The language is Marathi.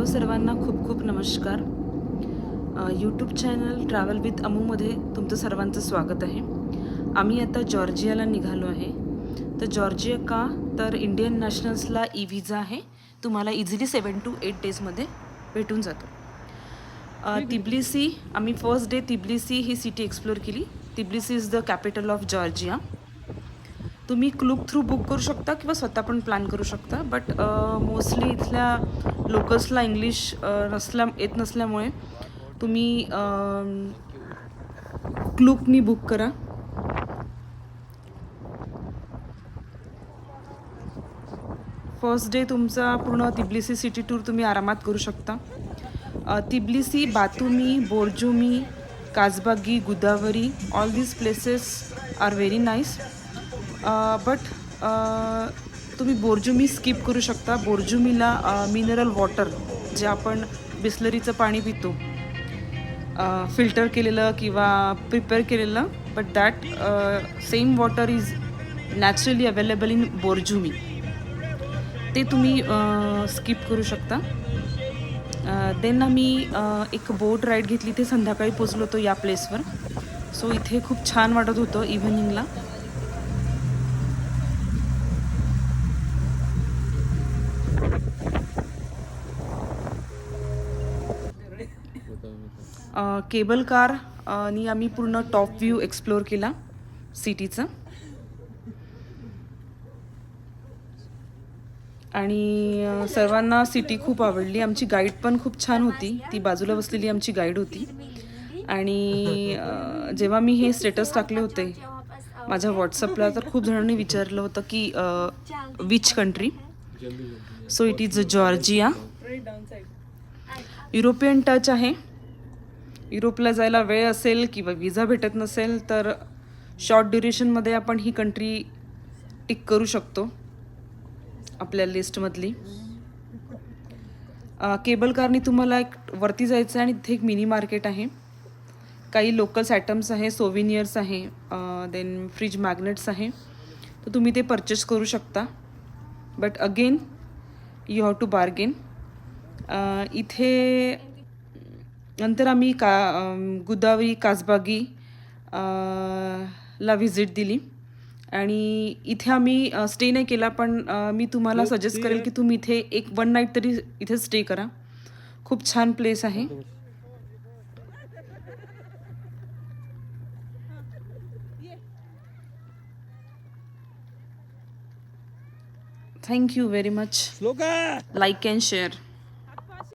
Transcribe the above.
सर्वांना खूप खूप नमस्कार. यूट्यूब चॅनल ट्रॅव्हल विथ अमूमध्ये तुमचं सर्वांचं स्वागत आहे. आम्ही आता जॉर्जियाला निघालो आहे. तर जॉर्जिया का तर इंडियन नॅशनल्सला व्हिजा आहे. तुम्हाला इझिली 7 to 8 डेजमध्ये भेटून जातो. तिब्लिसी आम्ही फर्स्ट डे तिब्लिसी ही सिटी एक्सप्लोर केली. Tbilisi is the capital of Georgia. तुम्ही क्लूब थ्रू बुक करू शकता किंवा स्वतः पण प्लॅन करू शकता. बट मोस्टली इथल्या लोकल्सला इंग्लिश येत नसल्यामुळे तुम्ही क्लूबनी बुक करा. फर्स्ट डे तुमचा पूर्ण तिब्लिसी सिटी टूर तुम्ही आरामात करू शकता. Tbilisi, Batumi, Borjomi, Kazbegi, Gudauri, all these places are very nice. But तुम्ही बोर्जुमी स्किप करू शकता. बोर्जुमीला मिनरल वॉटर जे आपण बिस्लरीचं पाणी पितो, फिल्टर केलेलं किंवा प्रिपेअर केलेलं, but that same water is naturally available in Borjomi. ते तुम्ही स्किप करू शकता. देन आम्ही एक बोट राईड घेतली. ते संध्याकाळी पोचलो होतो या प्लेसवर. सो इथे खूप छान वाटत होतं इव्हनिंगला. केबल कार नी आम्ही पूर्ण टॉप व्ह्यू एक्सप्लोर केला सिटीचा. आणि सर्वांना सिटी खूप आवडली. आमची गाईड पण खूप छान होती. ती बाजूला बसलेली आमची गाईड होती. आणि जेव्हा मी हे स्टेटस टाकले होते माझ्या व्हॉट्सअपला, तर खूप जणांनी विचारलं होतं की which country. So it is Georgia. European touch आहे. युरोपला जायला वेळ असेल किंवा विजा भेटत नसेल तर शॉर्ट ड्युरेशनमध्ये आपण ही कंट्री टिक करू शकतो आपल्या लिस्टमधली. केबल कारनी तुम्हाला एक वरती जायचं आहे आणि तिथे एक मिनी मार्केट आहे. काही लोकल्स आयटम्स आहे, सोविनियर्स आहे, देन फ्रीज मॅग्नेट्स आहे. तर तुम्ही ते परचेस करू शकता. But again you have to bargain. इथे नंतर आम्ही गुदावरी, काजबागी ला व्हिजिट दिली. आणि इथे आम्ही स्टे नाही केला, पण मी तुम्हाला सजेस्ट करेल की तुम्ही इथे एक 1 नाईट तरी इथे स्टे करा. खूप छान प्लेस आहे. Thank you very much. Like and share.